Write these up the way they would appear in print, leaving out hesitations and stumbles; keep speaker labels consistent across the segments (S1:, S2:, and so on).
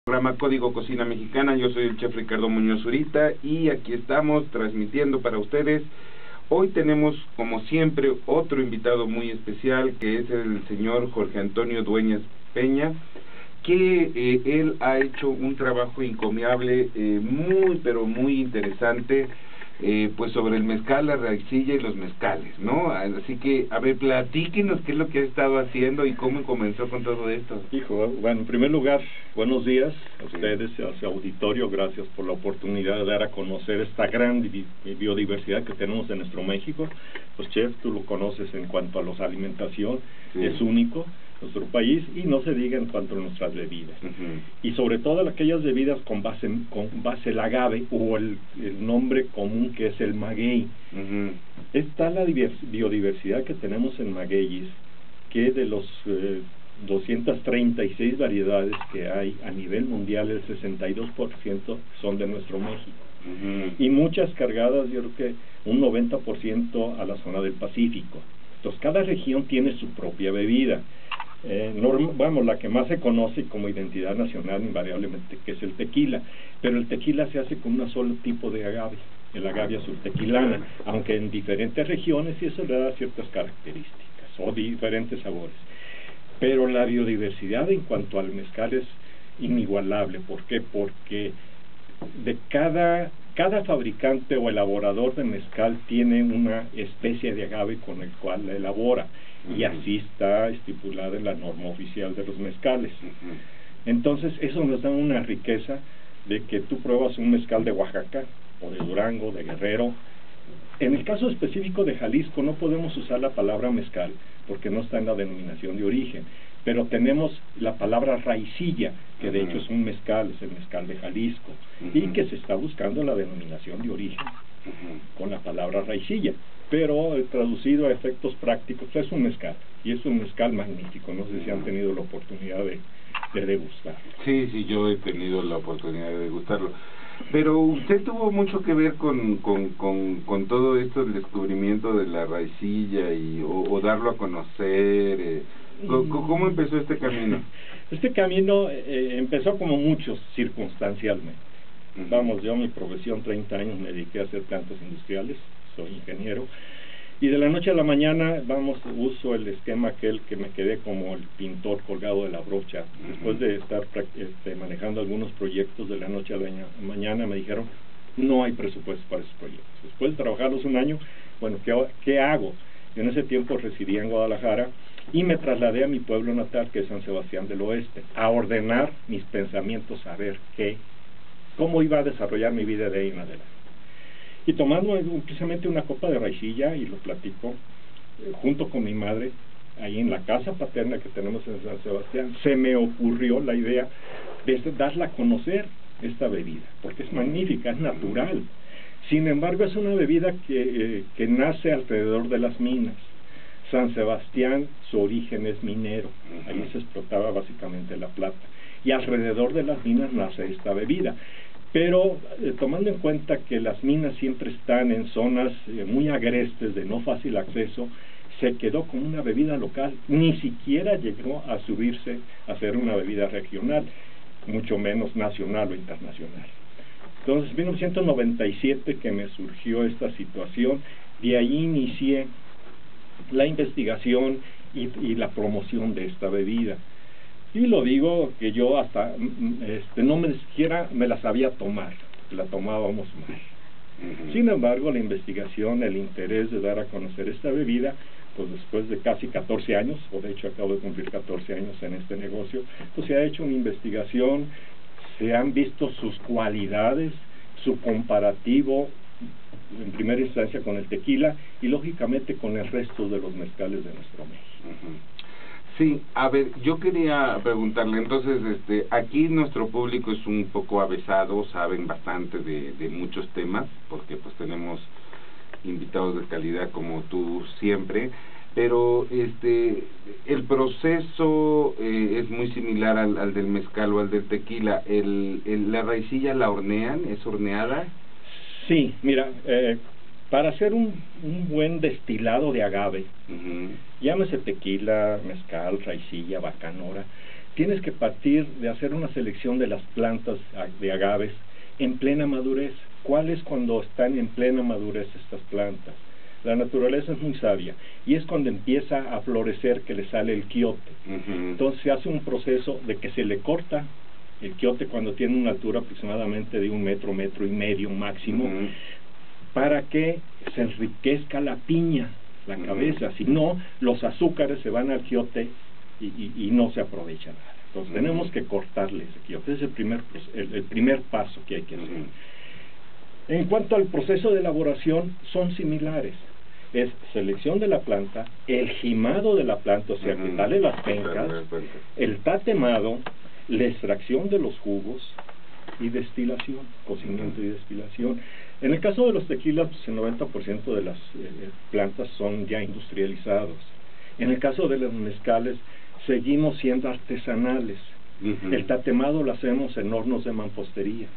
S1: Programa Código Cocina Mexicana. Yo soy el chef Ricardo Muñoz Zurita y aquí estamos transmitiendo para ustedes. Hoy tenemos, como siempre, otro invitado muy especial, que es el señor Jorge Antonio Dueñas Peña, que él ha hecho un trabajo encomiable, muy pero muy interesante, pues sobre el mezcal, la raicilla y los mezcales, ¿no? Así que, a ver, platíquenos qué es lo que ha estado haciendo y cómo comenzó con todo esto.
S2: Hijo, bueno, en primer lugar, buenos días a ustedes y a su auditorio. Gracias por la oportunidad de dar a conocer esta gran biodiversidad que tenemos en nuestro México. Pues, chef, tú lo conoces en cuanto a la alimentación, sí. Es único nuestro país, y no se diga en cuanto a nuestras bebidas. Y sobre todo aquellas bebidas con base el agave, o el nombre común que es el maguey. Está la biodiversidad que tenemos en magueyes, que de los 236 variedades que hay a nivel mundial, el 62% son de nuestro México. Y muchas cargadas, yo creo que un 90% a la zona del Pacífico. Entonces, cada región tiene su propia bebida. Vamos, la que más se conoce como identidad nacional invariablemente, que es el tequila, pero el tequila se hace con un solo tipo de agave, el agave azul tequilana, aunque en diferentes regiones, y eso le da ciertas características o diferentes sabores. Pero la biodiversidad en cuanto al mezcal es inigualable. ¿Por qué? Porque de cada fabricante o elaborador de mezcal tiene una especie de agave con el cual la elabora, y así está estipulada en la norma oficial de los mezcales. Entonces, eso nos da una riqueza de que tú pruebas un mezcal de Oaxaca, o de Durango, de Guerrero. En el caso específico de Jalisco no podemos usar la palabra mezcal, porque no está en la denominación de origen, pero tenemos la palabra raicilla, que de hecho es un mezcal, es el mezcal de Jalisco, y que se está buscando la denominación de origen con la palabra raicilla, pero traducido a efectos prácticos es un mezcal, y es un mezcal magnífico. No sé si han tenido la oportunidad de degustarlo.
S1: Sí, yo he tenido la oportunidad de degustarlo. Pero usted tuvo mucho que ver con todo esto del descubrimiento de la raicilla o darlo a conocer. ¿Cómo empezó este camino?
S2: Este camino empezó como muchos, circunstancialmente. Vamos, yo mi profesión, 30 años me dediqué a hacer plantas industriales, soy ingeniero, y de la noche a la mañana, uso el esquema aquel que me quedé como el pintor colgado de la brocha. Después de estar manejando algunos proyectos, de la noche a la mañana me dijeron, no hay presupuesto para esos proyectos. Después de trabajarlos un año, bueno, ¿qué hago? Yo en ese tiempo residía en Guadalajara y me trasladé a mi pueblo natal, que es San Sebastián del Oeste, a ordenar mis pensamientos, a ver cómo iba a desarrollar mi vida de ahí en adelante. Y tomando precisamente una copa de raicilla, y lo platico, junto con mi madre, ahí en la casa paterna que tenemos en San Sebastián, se me ocurrió la idea de darla a conocer esta bebida, porque es magnífica, es natural. Sin embargo, es una bebida que nace alrededor de las minas. San Sebastián, su origen es minero, ahí se explotaba básicamente la plata, y alrededor de las minas nace esta bebida. Pero tomando en cuenta que las minas siempre están en zonas muy agrestes, de no fácil acceso, se quedó como una bebida local, ni siquiera llegó a subirse a ser una bebida regional, mucho menos nacional o internacional. Entonces, en 1997 que me surgió esta situación, de ahí inicié la investigación y la promoción de esta bebida. Y lo digo que yo hasta no me siquiera me la sabía tomar, la tomábamos mal. Sin embargo, la investigación, el interés de dar a conocer esta bebida, pues después de casi 14 años, o de hecho acabo de cumplir 14 años en este negocio, pues se ha hecho una investigación, se han visto sus cualidades, su comparativo, en primera instancia con el tequila, y lógicamente con el resto de los mezcales de nuestro México.
S1: Sí, a ver, yo quería preguntarle, entonces, aquí nuestro público es un poco avesado, saben bastante de muchos temas, porque pues tenemos invitados de calidad como tú siempre, pero el proceso es muy similar al del mezcal o al del tequila. ¿La raicilla la hornean? ¿Es horneada?
S2: Sí, mira, para hacer un buen destilado de agave, llámese tequila, mezcal, raicilla, bacanora, tienes que partir de hacer una selección de las plantas de agaves en plena madurez. ¿Cuál es cuando están en plena madurez estas plantas? La naturaleza es muy sabia, y es cuando empieza a florecer que le sale el quiote. Entonces se hace un proceso de que se le corta el quiote cuando tiene una altura aproximadamente de 1 metro, 1,5 metros máximo, para que se enriquezca la piña, la cabeza. Si no, los azúcares se van al quiote y no se aprovecha nada. Entonces tenemos que cortarle ese quiote. Ese es el primer paso que hay que hacer. En cuanto al proceso de elaboración, son similares. Es selección de la planta, el jimado de la planta, o sea, quitarle las pencas, el tatemado, la extracción de los jugos y destilación, cocimiento y destilación. En el caso de los tequilas, pues el 90% de las plantas son ya industrializados. En el caso de los mezcales, seguimos siendo artesanales. El tatemado lo hacemos en hornos de mampostería.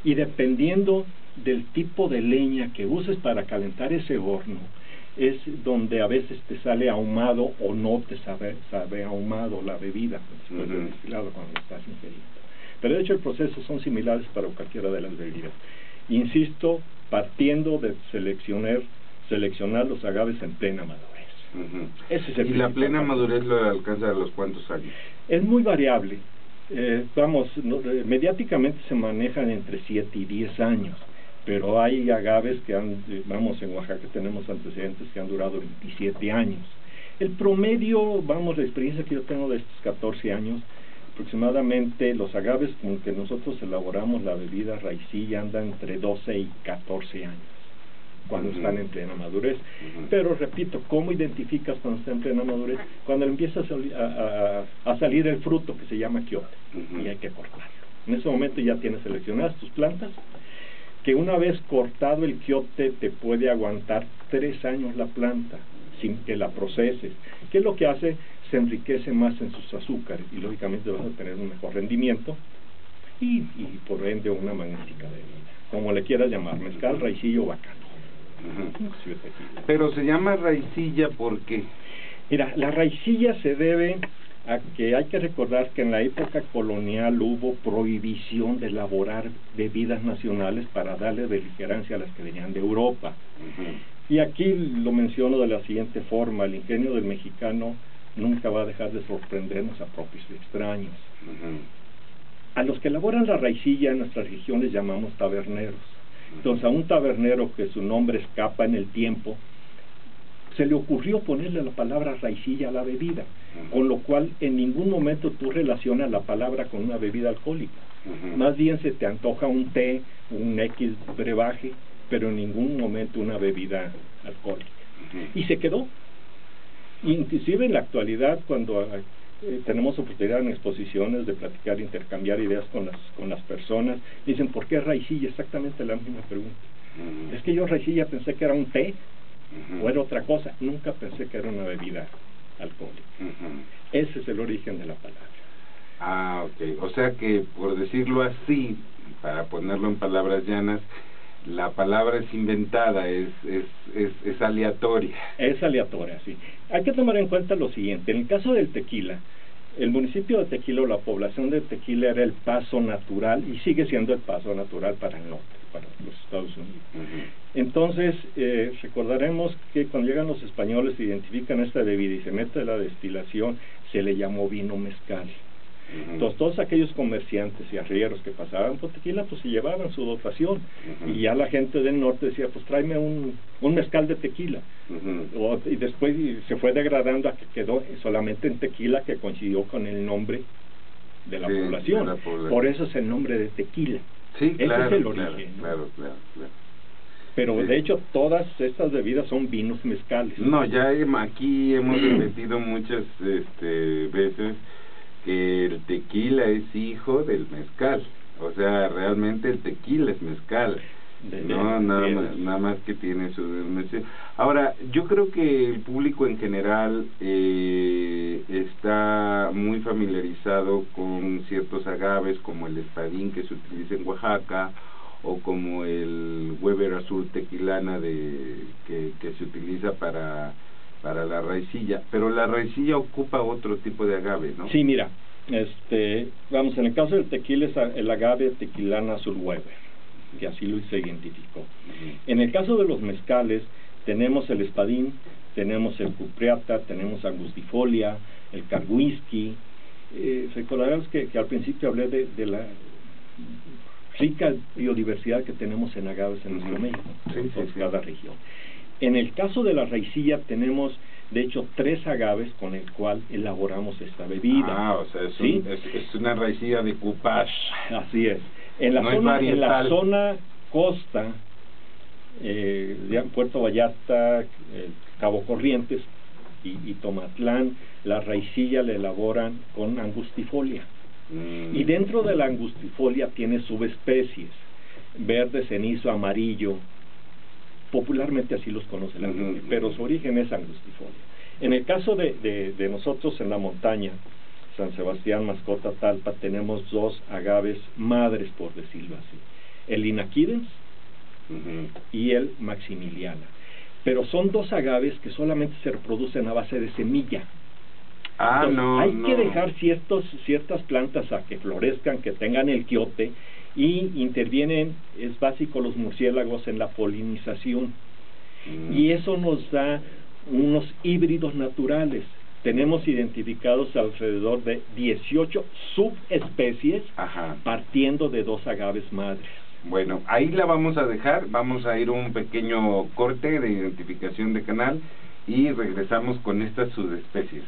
S2: Y dependiendo del tipo de leña que uses para calentar ese horno, es donde a veces te sale ahumado o no te sabe ahumado la bebida después del destilado cuando lo estás ingiriendo. Pero de hecho el proceso son similares para cualquiera de las bebidas. Insisto, partiendo de seleccionar los agaves en plena madurez. Ese es el
S1: ¿Y la plena madurez lo alcanza a los cuántos años?
S2: Es muy variable. Mediáticamente se manejan entre 7 y 10 años, pero hay agaves que en Oaxaca tenemos antecedentes que han durado 27 años. El promedio, la experiencia que yo tengo de estos 14 años, aproximadamente los agaves con que nosotros elaboramos la bebida raicilla andan entre 12 y 14 años, cuando están en plena madurez. Pero repito, ¿cómo identificas cuando está en plena madurez? Cuando empieza a salir el fruto que se llama quiote, y hay que cortarlo. En ese momento ya tienes seleccionadas tus plantas, que una vez cortado el quiote te puede aguantar 3 años la planta, sin que la proceses. ¿Qué es lo que hace? Se enriquece más en sus azúcares, y lógicamente vas a tener un mejor rendimiento, y por ende una magnífica bebida, como le quieras llamar, mezcal, raicillo o bacano.
S1: Pero se llama raicilla ¿por qué?
S2: Mira, la raicilla se debe a que hay que recordar que en la época colonial hubo prohibición de elaborar bebidas nacionales para darle beligerancia a las que venían de Europa. Y aquí lo menciono de la siguiente forma: el ingenio del mexicano nunca va a dejar de sorprendernos a propios y extraños. A los que elaboran la raicilla en nuestras regiones llamamos taberneros. Entonces a un tabernero que su nombre escapa en el tiempo, se le ocurrió ponerle la palabra raicilla a la bebida, con lo cual en ningún momento tú relacionas la palabra con una bebida alcohólica. Más bien se te antoja un té, un X brebaje, pero en ningún momento una bebida alcohólica. Y se quedó. Inclusive en la actualidad, cuando tenemos oportunidad en exposiciones de platicar, intercambiar ideas con las personas, dicen, ¿por qué raicilla? Exactamente la misma pregunta. Es que yo raicilla pensé que era un té o era otra cosa, nunca pensé que era una bebida alcohólica. Ese es el origen de la palabra.
S1: Ok. O sea que, por decirlo así, para ponerlo en palabras llanas, la palabra es inventada, es aleatoria.
S2: Es aleatoria, sí. Hay que tomar en cuenta lo siguiente: en el caso del tequila, el municipio de Tequila o la población de Tequila era el paso natural, y sigue siendo el paso natural para el norte, para los Estados Unidos. Entonces, recordaremos que cuando llegan los españoles se identifican esta bebida y se mete la destilación, se le llamó vino mezcal. Entonces todos aquellos comerciantes y arrieros que pasaban por Tequila, pues se llevaban su dotación, y ya la gente del norte decía, pues tráeme un mezcal de tequila. Y después se fue degradando a que quedó solamente en Tequila, que coincidió con el nombre de la población. Por eso es el nombre de Tequila.
S1: Sí, claro,
S2: ese es el origen.
S1: Claro.
S2: Pero de hecho todas estas bebidas son vinos mezcales.
S1: No, ya aquí hemos repetido muchas veces que el tequila es hijo del mezcal. O sea, realmente el tequila es mezcal. Nada más que tiene su denominación. Ahora, yo creo que el público en general está muy familiarizado con ciertos agaves, como el espadín que se utiliza en Oaxaca, o como el Weber azul tequilana que se utiliza para la raicilla. Pero la raicilla ocupa otro tipo de agave, ¿no?
S2: Sí, mira, Vamos, en el caso del tequila es el agave tequilana azul Weber, que así lo se identificó. En el caso de los mezcales, tenemos el espadín, tenemos el cupreata, tenemos angustifolia, el carwhisky. Recordarás que al principio hablé de la rica biodiversidad que tenemos en agaves en nuestro México, por cada región. En el caso de la raicilla tenemos, de hecho, 3 agaves con el cual elaboramos esta bebida.
S1: O sea, es una raicilla de cupage.
S2: Así es. En la zona costa, Puerto Vallarta, Cabo Corrientes y Tomatlán, la raicilla la elaboran con angustifolia. Y dentro de la angustifolia tiene subespecies, verde, cenizo, amarillo, popularmente así los conoce la gente, pero su origen es angustifolia. En el caso de nosotros en la montaña, San Sebastián, Mascota, Talpa, tenemos 2 agaves madres, por decirlo así, el Inaquidens y el Maximiliana, pero son 2 agaves que solamente se reproducen a base de semilla. Hay que dejar ciertas plantas a que florezcan, que tengan el quiote, y intervienen, es básico, los murciélagos en la polinización. Y eso nos da unos híbridos naturales. Tenemos identificados alrededor de 18 subespecies, partiendo de 2 agaves madres.
S1: Bueno, ahí la vamos a dejar, vamos a ir un pequeño corte de identificación de canal y regresamos con estas subespecies.